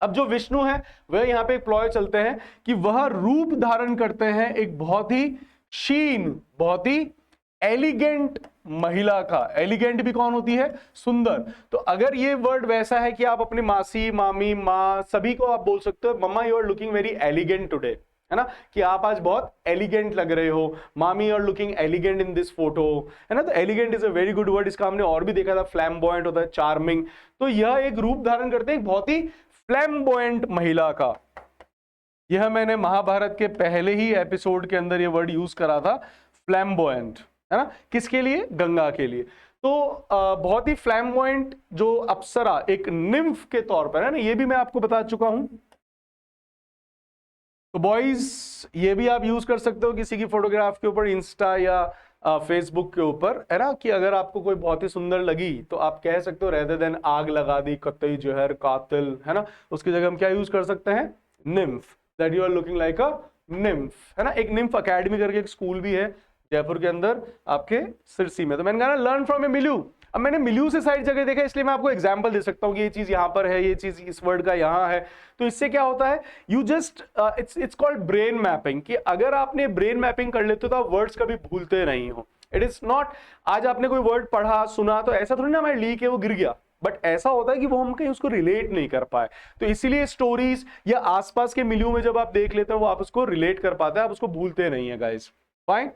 अब जो विष्णु है वह यहाँ पे एक प्लॉय चलते हैं कि वह रूप धारण करते हैं एक बहुत ही शीन, बहुत ही एलिगेंट महिला का। एलिगेंट भी कौन होती है? सुंदर। तो अगर ये वर्ड वैसा है कि आप अपनी मासी, मामी, माँ, सभी को आप बोल सकते हो, mamma you are looking very elegant today, है ना, कि आप आज बहुत एलिगेंट लग रहे हो। मामी you are looking elegant in this photo, है ना। तो elegant is a very good word. इसका हमने और भी देखा था, फ्लैम्बॉयंट होता है, चार्मिंग। तो यह एक रूप धारण करते हैं बहुत ही फ्लैम्बॉयंट महिला का। यह मैंने महाभारत के पहले ही एपिसोड के अंदर यह वर्ड यूज करा था, फ्लैम्बॉयंट, है ना। किसके लिए? गंगा के लिए। तो बहुत ही फ्लैम्बॉयंट जो अप्सरा एक निम्फ के तौर पर है ना, ये भी मैं आपको बता चुका हूं। तो बॉयज ये भी आप यूज कर सकते हो किसी की फोटोग्राफ के ऊपर, इंस्टा या फेसबुक के ऊपर, है ना, कि अगर आपको कोई बहुत ही सुंदर लगी तो आप कह सकते हो रेदर देन आग लगा दी, कतई जहर कातिल, है ना, उसकी जगह हम क्या यूज कर सकते हैं, nymph, that you are looking like a nymph, है ना। एक निम्फ अकेडमी करके एक स्कूल भी है जयपुर के अंदर आपके सिरसी में। तो मैंने कहा ना लर्न फ्रॉम ए मिल्यू। अब मैंने मिल्यू से साइड जगह देखा, इसलिए मैं आपको एग्जांपल दे सकता हूं कि ये चीज यहां पर है, ये चीज इस वर्ड का यहां है। तो इससे क्या होता है, you just it's called brain mapping, कि अगर आपने ब्रेन मैपिंग कर लेते हो तो आप वर्ड्स कभी भूलते नहीं हो। इट इज नॉट आज आपने कोई वर्ड पढ़ा सुना तो ऐसा थोड़ी ना हमारे लीक है वो गिर गया, बट ऐसा होता है कि वो हम कहीं उसको रिलेट नहीं कर पाए। तो इसीलिए स्टोरीज या आसपास के मिलियो में जब आप देख लेते हो वो आप उसको रिलेट कर पाते हैं, आप उसको भूलते नहीं है गाइस, फाइन।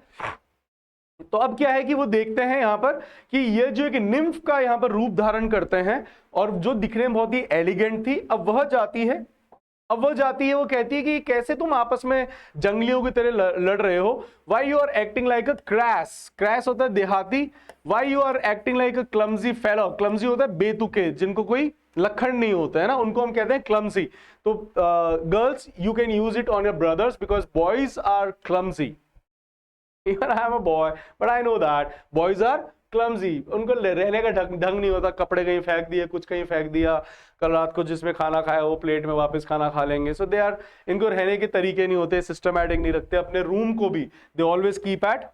तो अब क्या है कि वो देखते हैं यहां पर कि ये जो एक निम्फ का यहां पर रूप धारण करते हैं और जो दिखने में बहुत ही एलिगेंट थी, अब वह जाती है, वो कहती है कि कैसे तुम आपस में जंगलियों की तरह लड़ रहे हो, why you are acting like a crash, crash होता है देहाती, why you are acting like a clumsy fellow, clumsy होता है बेतुके, जिनको कोई लखन नहीं होता है ना, उनको हम कहते हैं क्लमजी। तो girls you can use it on your brothers because boys are clumsy. Even I am a boy, but I know that boys are clumsy. उनको रहने का ढंग नहीं होता, कपड़े कहीं फेंक दिए, कुछ कहीं फेंक दिया, कल रात को जिसमें खाना खाया वो प्लेट में वापस खाना खा लेंगे। सो दे आर, इनको रहने के तरीके नहीं होते, सिस्टमैटिक नहीं रखते अपने रूम को भी, they always keep at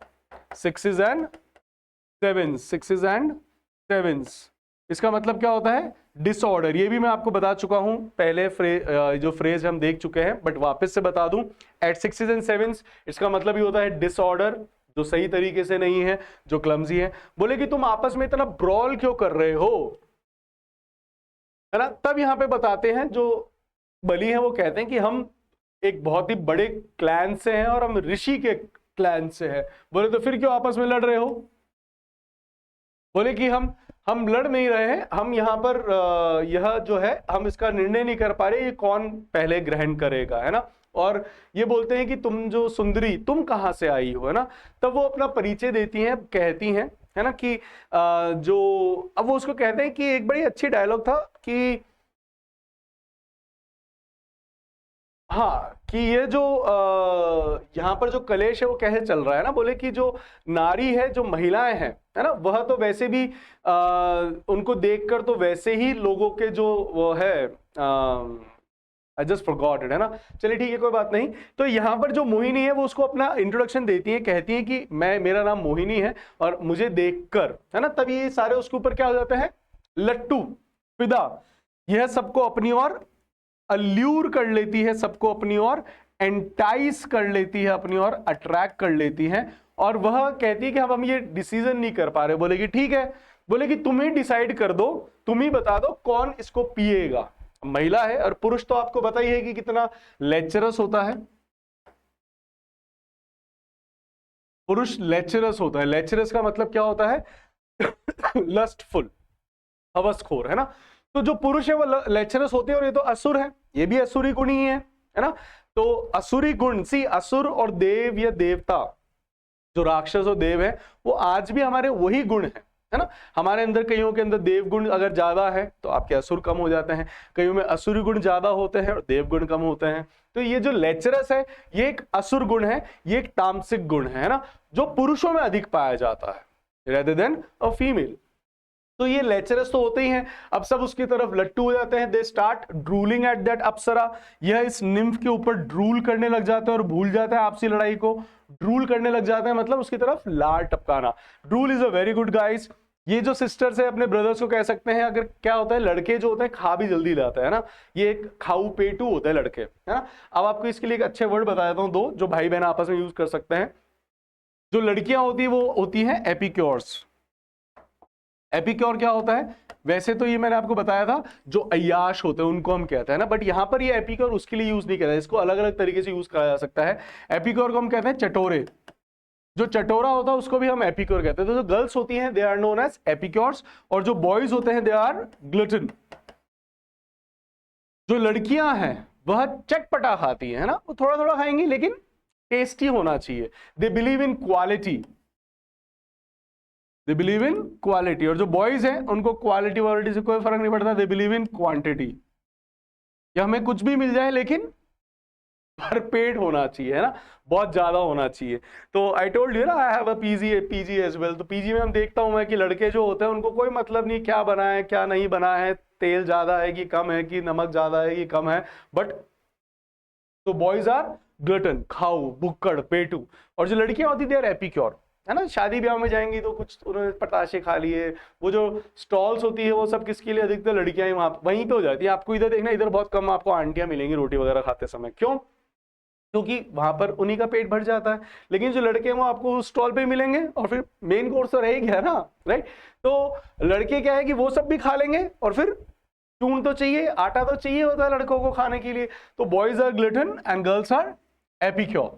6s and 7s। इसका मतलब क्या होता है, डिसऑर्डर। ये भी मैं आपको बता चुका हूं पहले, जो फ्रेज हम देख चुके हैं, बट वापस से बता दूं, एट 6s and 7s इसका मतलब ही होता है डिसऑर्डर, जो सही तरीके से नहीं है, जो क्लमजी है। बोले कि तुम आपस में इतना ब्रॉल क्यों कर रहे हो, है ना। तब यहां पे बताते हैं जो बलि है वो कहते हैं कि हम एक बहुत ही बड़े क्लैन से हैं और हम ऋषि के क्लैन से हैं। बोले तो फिर क्यों आपस में लड़ रहे हो, बोले कि हम लड़ नहीं रहे हैं, हम यहाँ पर यह जो है हम इसका निर्णय नहीं कर पा रहे ये कौन पहले ग्रहण करेगा, है ना। और ये बोलते हैं कि तुम जो सुंदरी, तुम कहाँ से आई हो, है ना। तब वो अपना परिचय देती हैं, कहती हैं, है ना, कि जो अब वो उसको कहते हैं कि एक बड़ी अच्छी डायलॉग था कि हाँ, कि ये जो यहाँ पर जो कलेश है वो कैसे चल रहा है ना। बोले कि जो नारी है, जो महिलाएं हैं, है ना, वह तो वैसे भी उनको देखकर तो वैसे ही लोगों के जो वो है आई जस्ट फॉरगॉट इट, है ना। चलिए ठीक है, कोई बात नहीं। तो यहाँ पर जो मोहिनी है वो उसको अपना इंट्रोडक्शन देती है, कहती है कि मेरा नाम मोहिनी है और मुझे देखकर, है ना, तब ये सारे उसके ऊपर क्या हो जाते हैं, लट्टू फिदा, यह सबको अपनी ओर अल्यूर कर लेती है, सबको अपनी ओर एंटाइस कर लेती है, अपनी ओर अट्रैक्ट कर लेती है। और वह कहती है कि हम ये डिसीजन नहीं कर पा रहे। बोले कि ठीक है, बोले कि तुम ही डिसाइड कर दो, तुम ही बता दो कौन इसको पिएगा। महिला है और पुरुष तो आपको पता ही है कि कितना लेचरस होता है, पुरुष लेचरस होता है। लेचरस का मतलब क्या होता है, लस्टफुल, हवसखोर, है ना। तो जो पुरुष है वो लेचरस होते हैं और ये तो असुर है, ये भी असुरी गुण ही है ना। तो असुरी गुण, सी असुर और देव या देवता, जो राक्षस और देव है, वो आज भी हमारे वही गुण है ना। हमारे अंदर कईयों के अंदर देव गुण अगर ज्यादा है तो आपके असुर कम हो जाते हैं, कईयों में असुरी गुण ज्यादा होते हैं और देव गुण कम होते हैं। तो ये जो लेचरस है ये एक असुर गुण है, ये एक तामसिक गुण है ना, जो पुरुषों में अधिक पाया जाता है रेदर देन अ फीमेल। तो ये लेचरस तो होते ही हैं। अब सब उसकी तरफ लट्टू हो जाते हैं, they start drooling at that apsara, यह इस निम्फ के ऊपर ड्रूल करने लग जाते हैं और भूल जाते हैं आपसी लड़ाई को। ड्रूल करने लग जाते हैं मतलब उसकी तरफ लार टपकाना। Drool is a very good guys. ये जो सिस्टर्स है अपने ब्रदर्स को कह सकते हैं, अगर क्या होता है, लड़के जो होते हैं खा भी जल्दी लाते हैं ना, ये एक खाऊ पेटू होते हैं लड़के, है ना। अब आपको इसके लिए एक अच्छे वर्ड बता देता हूं, दो जो भाई बहन आपस में यूज कर सकते हैं। जो लड़कियां होती है वो होती हैं एपिक्योर्स। एपिक्योर क्या होता है, वैसे तो ये मैंने आपको बताया था, जो अय्याश होते हैं उनको हम कहते हैं ना, बट यहां पर ये एपिक्योर उसके लिए यूज नहीं करता है, इसको अलग अलग तरीके से यूज करा जा सकता है। एपिक्योर को हम कहते हैं चटोरे, जो चटोरा होता है उसको भी हम एपिक्योर कहते हैं। तो जो गर्ल्स होती हैं दे आर नोन एज एपिक्योर्स, और जो बॉयज होते हैं दे आर ग्लटन। जो लड़कियां हैं वह चटपटा खाती है ना, वो थोड़ा थोड़ा खाएंगी लेकिन टेस्टी होना चाहिए। They believe in quality, they believe in quality. और जो बॉयज हैं उनको क्वालिटी वालिटी से कोई फर्क नहीं पड़ता, दे बिलीव इन क्वांटिटी, कि हमें कुछ भी मिल जाए लेकिन भरपेट होना चाहिए, है ना, बहुत ज्यादा होना चाहिए। तो आई टोल्ड यू ना, I have a PG as well. तो पीजी में हम देखता हूं मैं कि लड़के जो होते हैं उनको कोई मतलब नहीं क्या बना है क्या नहीं बना है, तेल ज्यादा है कि कम है, कि नमक ज्यादा है कि कम है, बट तो बॉयज आर ग्लटन, खाऊ, भुक्कड़, पेटू। और जो लड़कियां होती देर एपिक्योर, है ना, शादी ब्याह में जाएंगी तो कुछ उन्होंने पताशे खा लिए, वो जो स्टॉल्स होती है वो सब किसके लिए, अधिकतर लड़कियां ही वहीं पे हो जाती है। आपको इधर देखना, इधर बहुत कम आपको आंटियां मिलेंगी रोटी वगैरह खाते समय, क्यों? क्योंकि वहां पर उन्हीं का पेट भर जाता है। लेकिन जो लड़के हैं वो आपको स्टॉल पे मिलेंगे और फिर मेन कोर्स तो रह गया ना, राइट। तो लड़के क्या है कि वो सब भी खा लेंगे और फिर चून तो चाहिए, आटा तो चाहिए होता है लड़कों को खाने के लिए। तो boys are glutton and girls are epicure,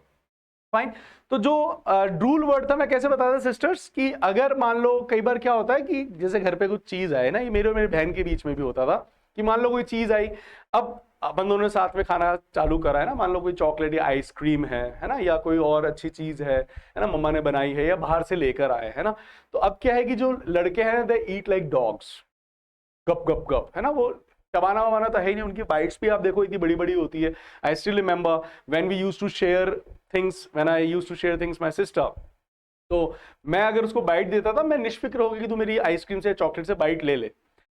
fine. तो जो ड्रूल वर्ड था, मैं कैसे बताता सिस्टर्स, कि अगर मान लो कई बार क्या होता है कि जैसे घर पे कुछ चीज आए ना, ये मेरे और मेरी बहन के बीच में भी होता था कि मान लो कोई चीज आई, अब अपन दोनों ने साथ में खाना चालू करा है ना, मान लो कोई चॉकलेट या आइसक्रीम है ना, या कोई और अच्छी चीज है ना, मम्मा ने बनाई है या बाहर से लेकर आए, है ना। तो अब क्या है कि जो लड़के हैं दे ईट लाइक डॉग्स, गप गप गप, है ना, वो चबाना वबाना तो है ही नहीं, उनकी बाइट्स भी आप देखो इतनी बड़ी बड़ी होती है। I still remember when we used to share things, when I used to share things my sister, तो मैं अगर उसको बाइट देता था, मैं निष्फिक्र होकर कि तू मेरी आइसक्रीम से चॉकलेट से बाइट ले ले।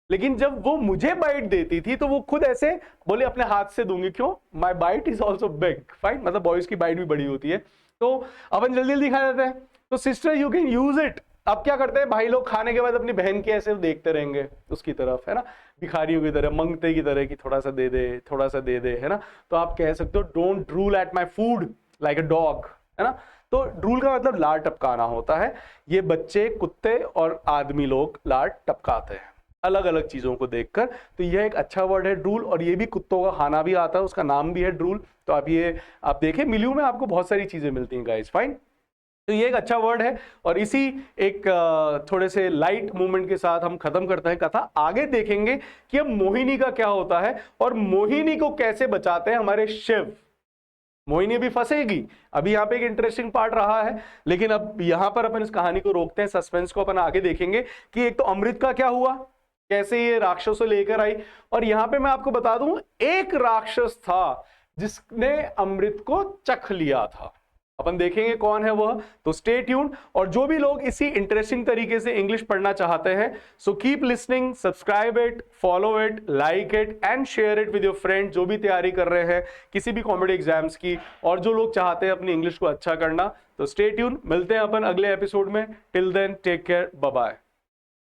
लेकिन जब वो मुझे बाइट देती थी तो वो खुद ऐसे बोले अपने हाथ से दूंगी, क्यों? My bite is also big, fine, मतलब बॉयज की बाइट भी बड़ी होती है। तो अपन जल्दी जल्दी खा जाते हैं। तो sister you can use it. अब क्या करते हैं भाई लोग, खाने के बाद अपनी बहन के ऐसे देखते रहेंगे उसकी तरफ, है ना, भिखारियों की तरह, मंगते की तरह कि थोड़ा सा दे दे, थोड़ा सा दे दे, है ना। तो आप कह सकते हो don't drool at my food like a dog, है ना। तो ड्रूल का मतलब लार टपकाना होता है। ये बच्चे, कुत्ते और आदमी लोग लार टपकाते हैं अलग अलग चीजों को देखकर। तो यह एक अच्छा वर्ड है ड्रूल, और ये भी कुत्तों का खाना भी आता है, उसका नाम भी है ड्रूल। तो आप देखें मिल्यू में आपको बहुत सारी चीजें मिलती हैं गाइस, फाइन। तो ये एक अच्छा वर्ड है। और इसी एक थोड़े से लाइट मूवमेंट के साथ हम खत्म करते हैं कथा। आगे देखेंगे कि अब मोहिनी का क्या होता है और मोहिनी को कैसे बचाते हैं हमारे शिव। मोहिनी भी फंसेगी, अभी यहाँ पे एक इंटरेस्टिंग पार्ट रहा है, लेकिन अब यहां पर अपन इस कहानी को रोकते हैं, सस्पेंस को अपन आगे देखेंगे कि एक तो अमृत का क्या हुआ, कैसे ये राक्षसों लेकर आई। और यहां पे मैं आपको बता दूं, एक राक्षस था जिसने अमृत को चख लिया था, अपन देखेंगे कौन है वह। तो स्टे ट्यून्ड। और जो भी लोग इसी इंटरेस्टिंग तरीके से इंग्लिश पढ़ना चाहते हैं, so keep listening, subscribe it, follow it, like it and share it with your friend जो भी तैयारी कर रहे हैं किसी भी कॉम्पिटिटिव एग्जाम्स की, और जो लोग चाहते हैं अपनी इंग्लिश को अच्छा करना। तो स्टे ट्यून्ड, मिलते हैं अपन अगले एपिसोड में। Till then take care, bye bye.